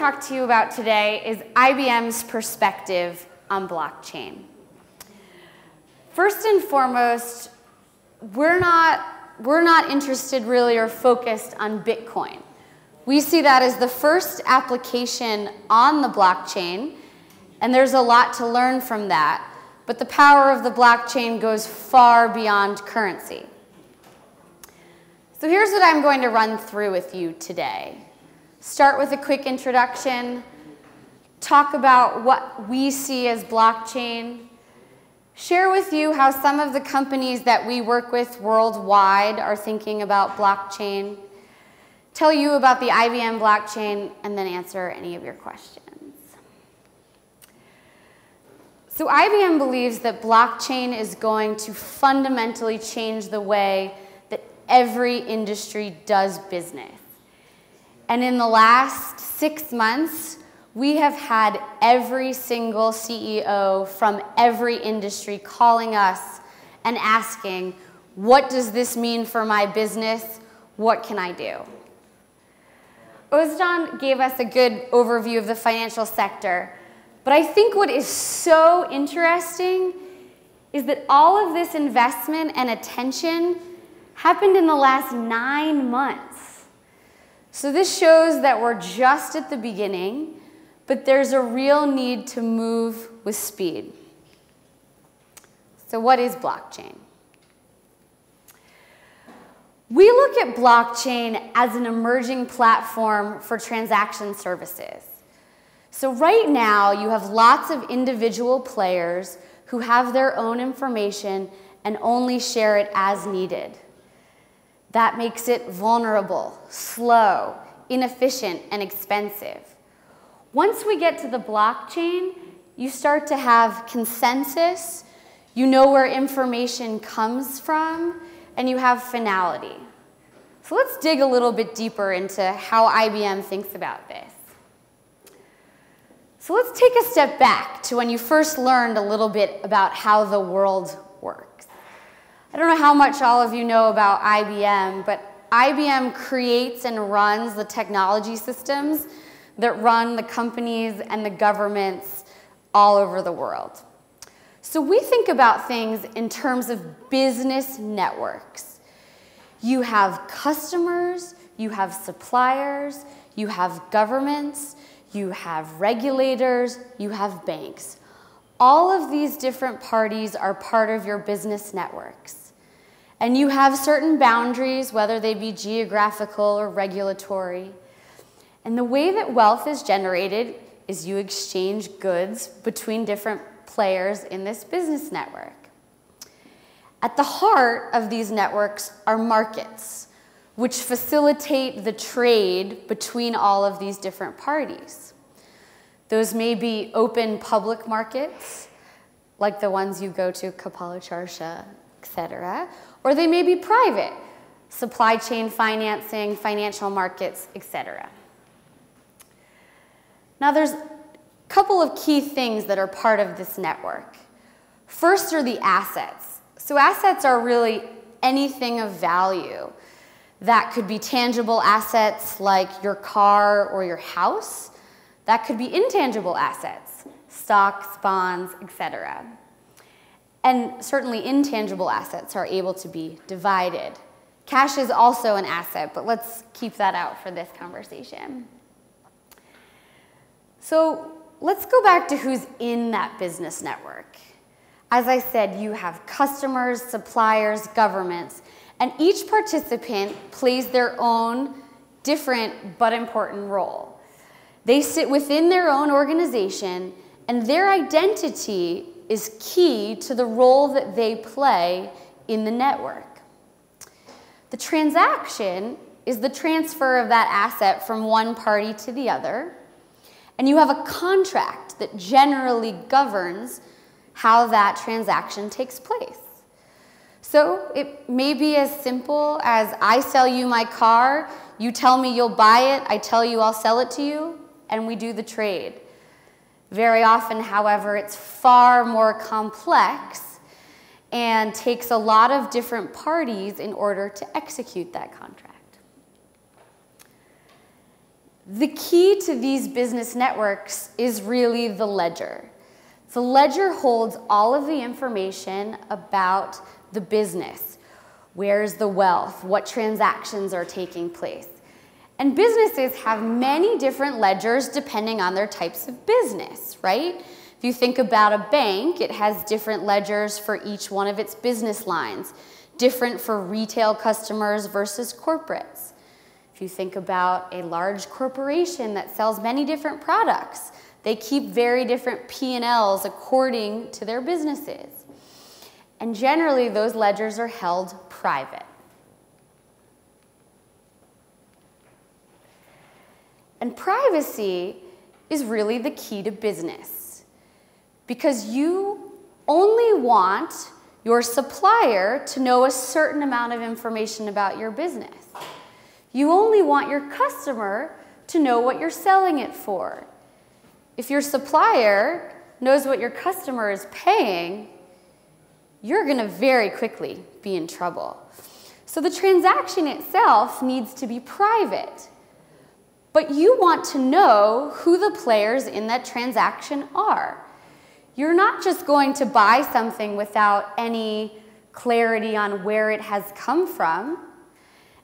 talk to you about today is IBM's perspective on blockchain. First and foremost, we're not interested really or focused on Bitcoin. We see that as the first application on the blockchain, and there's a lot to learn from that. But the power of the blockchain goes far beyond currency. So here's what I'm going to run through with you today. Start with a quick introduction, talk about what we see as blockchain, share with you how some of the companies that we work with worldwide are thinking about blockchain, tell you about the IBM blockchain, and then answer any of your questions. So IBM believes that blockchain is going to fundamentally change the way that every industry does business. And in the last 6 months, we have had every single CEO from every industry calling us and asking, what does this mean for my business? What can I do? Ozan gave us a good overview of the financial sector, but I think what is so interesting is that all of this investment and attention happened in the last 9 months. So this shows that we're just at the beginning, but there's a real need to move with speed. So what is blockchain? We look at blockchain as an emerging platform for transaction services. So right now, you have lots of individual players who have their own information and only share it as needed. That makes it vulnerable, slow, inefficient, and expensive. Once we get to the blockchain, you start to have consensus, you know where information comes from, and you have finality. So let's dig a little bit deeper into how IBM thinks about this. So let's take a step back to when you first learned a little bit about how the world works. I don't know how much all of you know about IBM, but IBM creates and runs the technology systems that run the companies and the governments all over the world. So we think about things in terms of business networks. You have customers, you have suppliers, you have governments, you have regulators, you have banks. All of these different parties are part of your business networks. And you have certain boundaries, whether they be geographical or regulatory. And the way that wealth is generated is you exchange goods between different players in this business network. At the heart of these networks are markets, which facilitate the trade between all of these different parties. Those may be open public markets, like the ones you go to, Kapala Charsha, etc., or they may be private, supply chain financing, financial markets, etc. Now there's a couple of key things that are part of this network. First are the assets. So assets are really anything of value. That could be tangible assets like your car or your house. That could be intangible assets, stocks, bonds, etc. And certainly intangible assets are able to be divided. Cash is also an asset, but let's keep that out for this conversation. So let's go back to who's in that business network. As I said, you have customers, suppliers, governments, and each participant plays their own different but important role. They sit within their own organization, and their identity is key to the role that they play in the network. The transaction is the transfer of that asset from one party to the other, and you have a contract that generally governs how that transaction takes place. So it may be as simple as I sell you my car, you tell me you'll buy it, I tell you I'll sell it to you, and we do the trade. Very often, however, it's far more complex and takes a lot of different parties in order to execute that contract. The key to these business networks is really the ledger. The ledger holds all of the information about the business. Where's the wealth? What transactions are taking place? And businesses have many different ledgers depending on their types of business, right? If you think about a bank, it has different ledgers for each one of its business lines, different for retail customers versus corporates. If you think about a large corporation that sells many different products, they keep very different P&Ls according to their businesses. And generally, those ledgers are held private. And privacy is really the key to business, because you only want your supplier to know a certain amount of information about your business. You only want your customer to know what you're selling it for. If your supplier knows what your customer is paying, you're going to very quickly be in trouble. So the transaction itself needs to be private. But you want to know who the players in that transaction are. You're not just going to buy something without any clarity on where it has come from.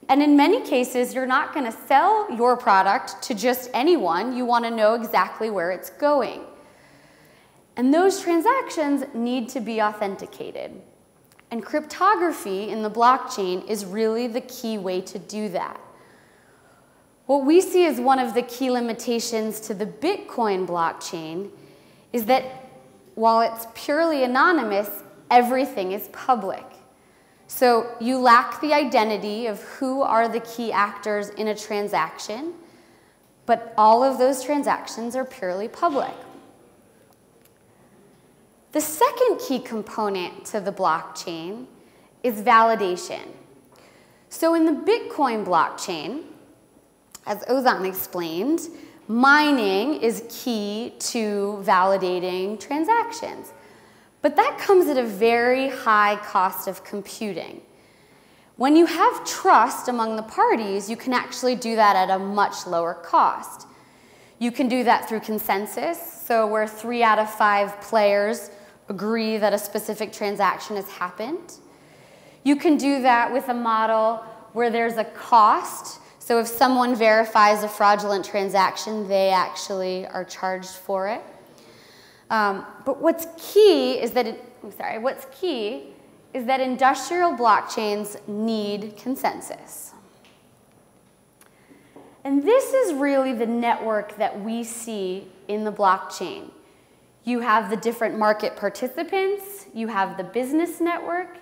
And in many cases, you're not going to sell your product to just anyone. You want to know exactly where it's going. And those transactions need to be authenticated. And cryptography in the blockchain is really the key way to do that. What we see as one of the key limitations to the Bitcoin blockchain is that while it's purely anonymous, everything is public. So you lack the identity of who are the key actors in a transaction, but all of those transactions are purely public. The second key component to the blockchain is validation. So in the Bitcoin blockchain, as Ozan explained, mining is key to validating transactions. But that comes at a very high cost of computing. When you have trust among the parties, you can actually do that at a much lower cost. You can do that through consensus, so where 3 out of 5 players agree that a specific transaction has happened. You can do that with a model where there's a cost. So if someone verifies a fraudulent transaction, they actually are charged for it. But what's key is that industrial blockchains need consensus. And this is really the network that we see in the blockchain. You have the different market participants, you have the business network,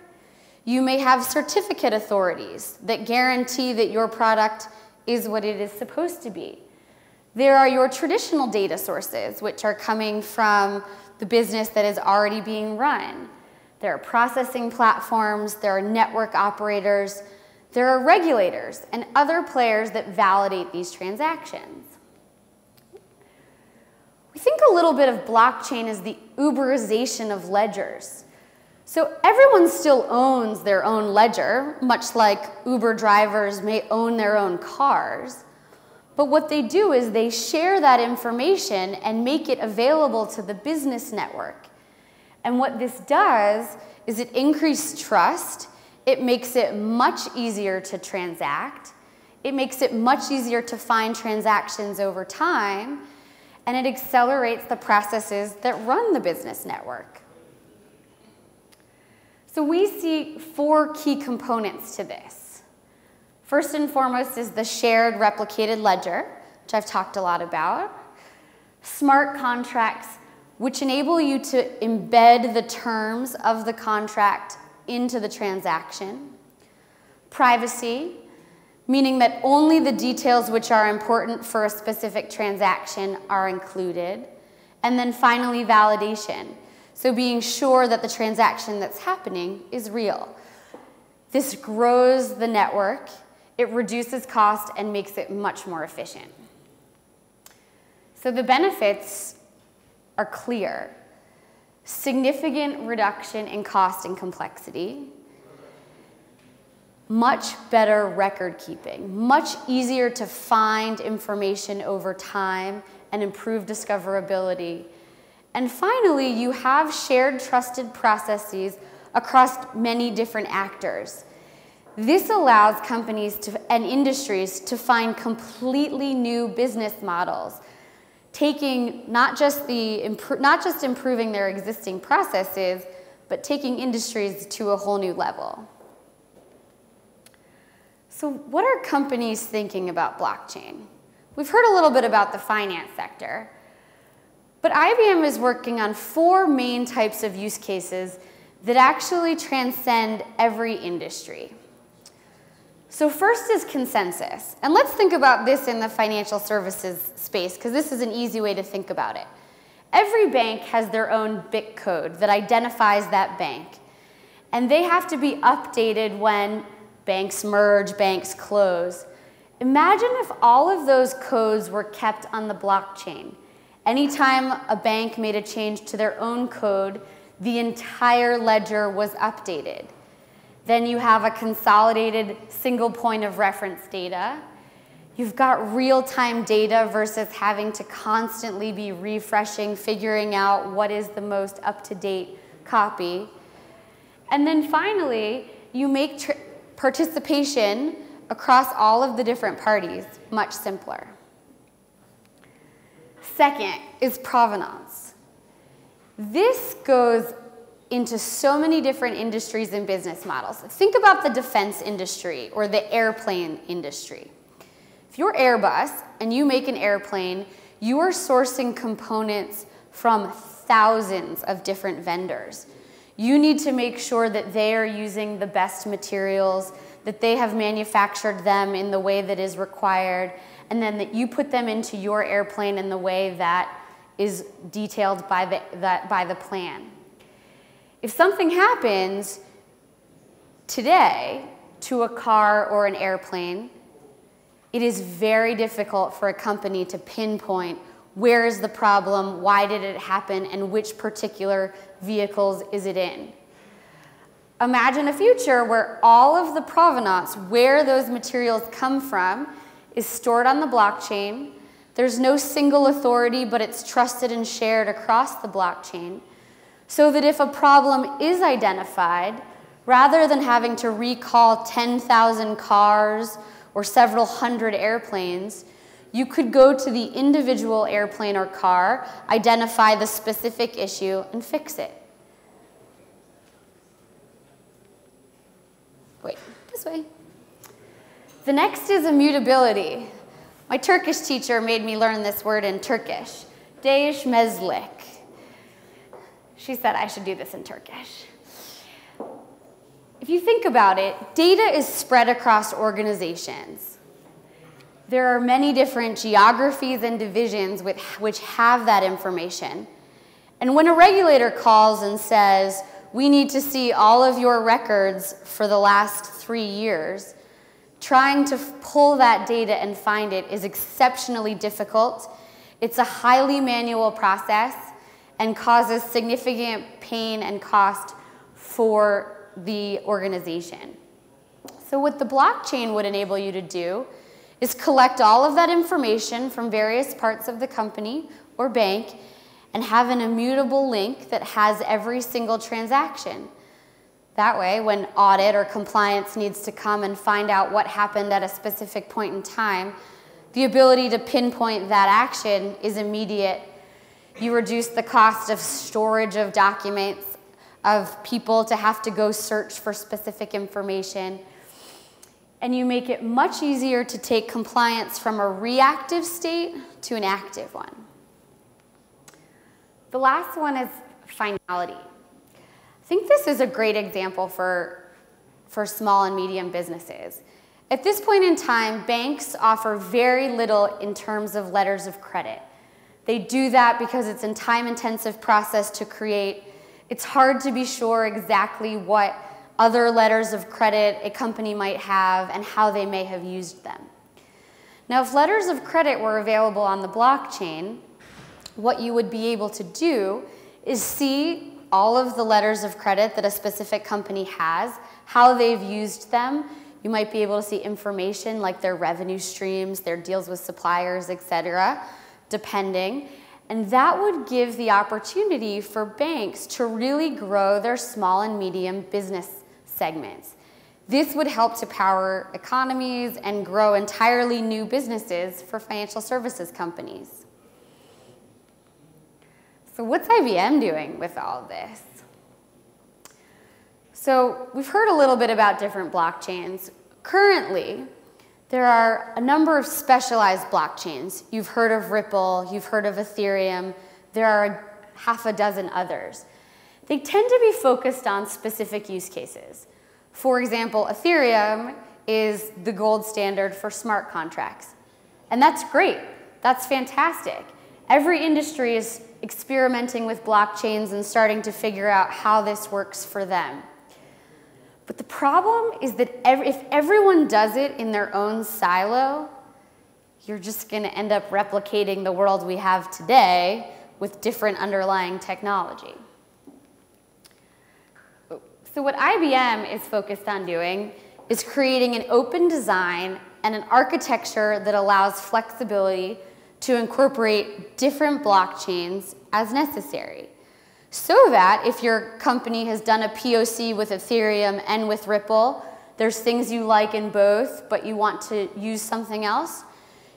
you may have certificate authorities that guarantee that your product is what it is supposed to be. There are your traditional data sources, which are coming from the business that is already being run. There are processing platforms, there are network operators, there are regulators and other players that validate these transactions. We think a little bit of blockchain as the Uberization of ledgers. So everyone still owns their own ledger, much like Uber drivers may own their own cars. But what they do is they share that information and make it available to the business network. And what this does is it increases trust. It makes it much easier to transact. It makes it much easier to find transactions over time. And it accelerates the processes that run the business network. So we see 4 key components to this. First and foremost is the shared replicated ledger, which I've talked a lot about. Smart contracts, which enable you to embed the terms of the contract into the transaction. Privacy, meaning that only the details which are important for a specific transaction are included. And then finally, validation. So being sure that the transaction that's happening is real. This grows the network, it reduces cost, and makes it much more efficient. So the benefits are clear. Significant reduction in cost and complexity. much better record keeping, much easier to find information over time and improve discoverability. And finally, you have shared trusted processes across many different actors. This allows companies and industries to find completely new business models, taking not just improving their existing processes, but taking industries to a whole new level. So what are companies thinking about blockchain? We've heard a little bit about the finance sector, but IBM is working on 4 main types of use cases that actually transcend every industry. So first is consensus. And let's think about this in the financial services space, because this is an easy way to think about it. Every bank has their own BIC code that identifies that bank. And they have to be updated when banks merge, banks close. Imagine if all of those codes were kept on the blockchain. Anytime a bank made a change to their own code, the entire ledger was updated. Then you have a consolidated single point of reference data. You've got real-time data versus having to constantly be refreshing, figuring out what is the most up-to-date copy. And then finally, you make participation across all of the different parties much simpler. Second is provenance. This goes into so many different industries and business models. Think about the defense industry or the airplane industry. If you're Airbus and you make an airplane, you are sourcing components from thousands of different vendors. You need to make sure that they are using the best materials, that they have manufactured them in the way that is required, and then that you put them into your airplane in the way that is detailed by the plan. If something happens today to a car or an airplane, it is very difficult for a company to pinpoint where is the problem, why did it happen, and which particular vehicles is it in. Imagine a future where all of the provenance, where those materials come from, is stored on the blockchain. There's no single authority, but it's trusted and shared across the blockchain, so that if a problem is identified, rather than having to recall 10,000 cars or several hundred airplanes, you could go to the individual airplane or car, identify the specific issue, and fix it. Wait, this way. The next is immutability. My Turkish teacher made me learn this word in Turkish, değişmezlik. She said I should do this in Turkish. If you think about it, data is spread across organizations. There are many different geographies and divisions which have that information. And when a regulator calls and says, we need to see all of your records for the last 3 years, trying to pull that data and find it is exceptionally difficult. It's a highly manual process and causes significant pain and cost for the organization. So what the blockchain would enable you to do is collect all of that information from various parts of the company or bank and have an immutable link that has every single transaction. That way, when audit or compliance needs to come and find out what happened at a specific point in time, the ability to pinpoint that action is immediate. You reduce the cost of storage of documents, of people to have to go search for specific information. And you make it much easier to take compliance from a reactive state to an active one. The last one is finality. I think this is a great example for small and medium businesses. At this point in time, banks offer very little in terms of letters of credit. They do that because it's a time-intensive process to create. It's hard to be sure exactly what other letters of credit a company might have and how they may have used them. Now, if letters of credit were available on the blockchain, what you would be able to do is see all of the letters of credit that a specific company has, how they've used them. You might be able to see information like their revenue streams, their deals with suppliers, etc., depending. And that would give the opportunity for banks to really grow their small and medium business segments. This would help to power economies and grow entirely new businesses for financial services companies. So what's IBM doing with all of this? So we've heard a little bit about different blockchains. Currently, there are a number of specialized blockchains. You've heard of Ripple, you've heard of Ethereum, there are half a dozen others. They tend to be focused on specific use cases. For example, Ethereum is the gold standard for smart contracts. And that's great, that's fantastic. Every industry is experimenting with blockchains and starting to figure out how this works for them. But the problem is that if everyone does it in their own silo, you're just going to end up replicating the world we have today with different underlying technology. So what IBM is focused on doing is creating an open design and an architecture that allows flexibility to incorporate different blockchains as necessary. So that if your company has done a POC with Ethereum and with Ripple, there's things you like in both, but you want to use something else,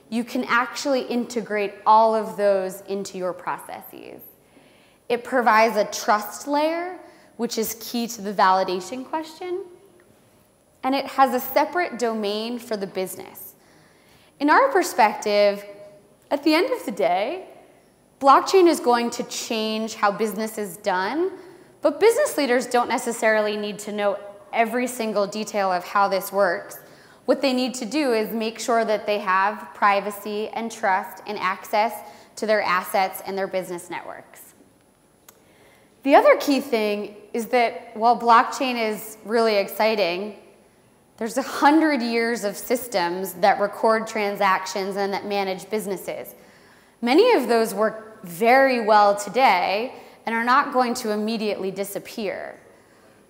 you can actually integrate all of those into your processes. It provides a trust layer, which is key to the validation question, and it has a separate domain for the business. In our perspective, at the end of the day, blockchain is going to change how business is done, but business leaders don't necessarily need to know every single detail of how this works. What they need to do is make sure that they have privacy and trust and access to their assets and their business networks. The other key thing is that while blockchain is really exciting, there's 100 years of systems that record transactions and that manage businesses. Many of those work very well today and are not going to immediately disappear.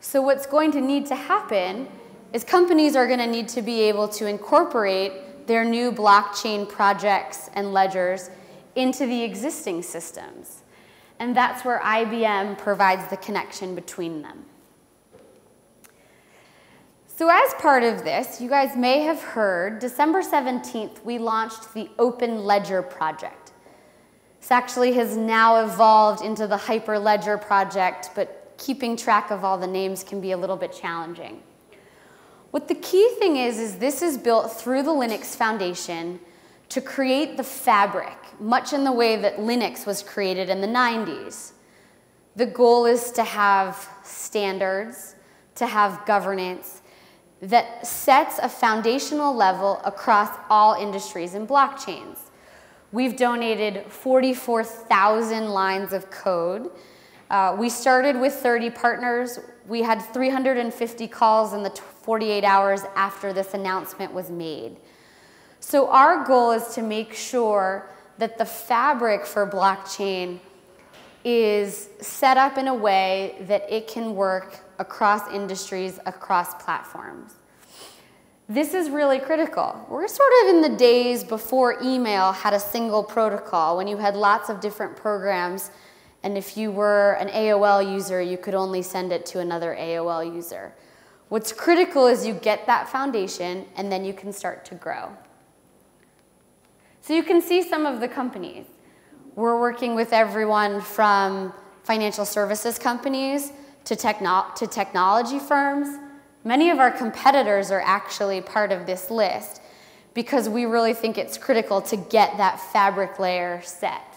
So what's going to need to happen is companies are going to need to be able to incorporate their new blockchain projects and ledgers into the existing systems. And that's where IBM provides the connection between them. So as part of this, you guys may have heard, December 17th, we launched the Open Ledger project. This actually has now evolved into the Hyperledger project, but keeping track of all the names can be a little bit challenging. What the key thing is this is built through the Linux Foundation to create the fabric, much in the way that Linux was created in the 90s. The goal is to have standards, to have governance that sets a foundational level across all industries and blockchains. We've donated 44,000 lines of code. We started with 30 partners. We had 350 calls in the 48 hours after this announcement was made. So our goal is to make sure that the fabric for blockchain is set up in a way that it can work across industries, across platforms. This is really critical. We're sort of in the days before email had a single protocol, when you had lots of different programs, and if you were an AOL user, you could only send it to another AOL user. What's critical is you get that foundation, and then you can start to grow. So you can see some of the companies. We're working with everyone from financial services companies to technology firms. Many of our competitors are actually part of this list because we really think it's critical to get that fabric layer set.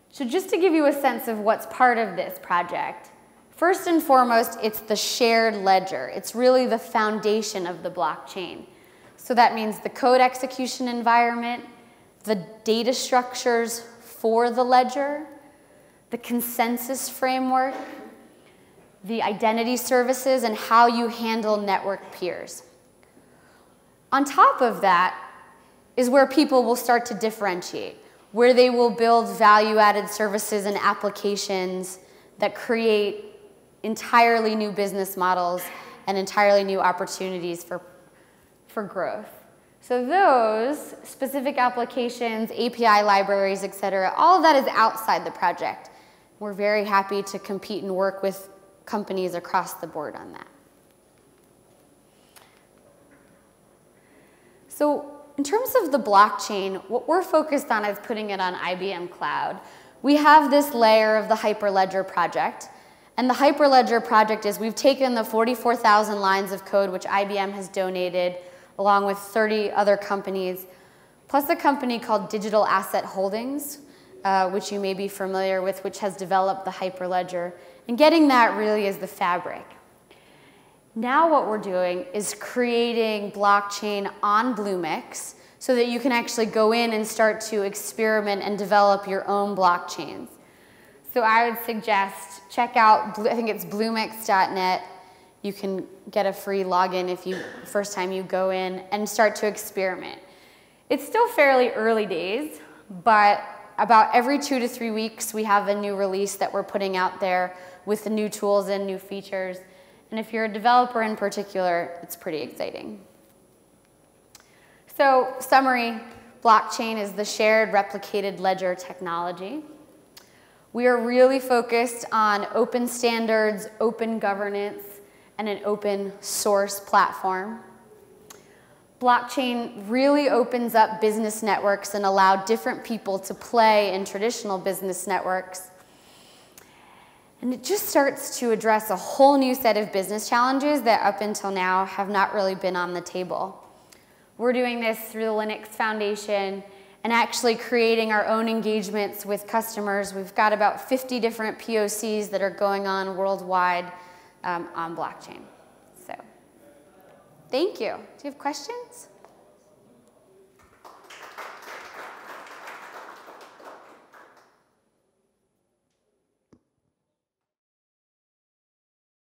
So just to give you a sense of what's part of this project, first and foremost, it's the shared ledger. It's really the foundation of the blockchain. So that means the code execution environment, the data structures for the ledger, the consensus framework, the identity services, and how you handle network peers. On top of that is where people will start to differentiate, where they will build value-added services and applications that create entirely new business models and entirely new opportunities for growth. So those specific applications, API libraries, et cetera, all of that is outside the project. We're very happy to compete and work with companies across the board on that. So in terms of the blockchain, what we're focused on is putting it on IBM Cloud. We have this layer of the Hyperledger project. And the Hyperledger project is we've taken the 44,000 lines of code which IBM has donated, along with 30 other companies, plus a company called Digital Asset Holdings, which you may be familiar with, which has developed the Hyperledger. And getting that really is the fabric. Now what we're doing is creating blockchain on Bluemix so that you can actually go in and start to experiment and develop your own blockchains. So I would suggest check out, I think it's bluemix.net. You can get a free login if you first time you go in and start to experiment. It's still fairly early days, but about every 2 to 3 weeks we have a new release that we're putting out there with the new tools and new features. And if you're a developer in particular, it's pretty exciting. So, summary, blockchain is the shared replicated ledger technology. We are really focused on open standards, open governance, and an open source platform. Blockchain really opens up business networks and allow different people to play in traditional business networks. And it just starts to address a whole new set of business challenges that up until now have not really been on the table. We're doing this through the Linux Foundation and actually creating our own engagements with customers. We've got about 50 different POCs that are going on worldwide on blockchain. So, thank you. Do you have questions?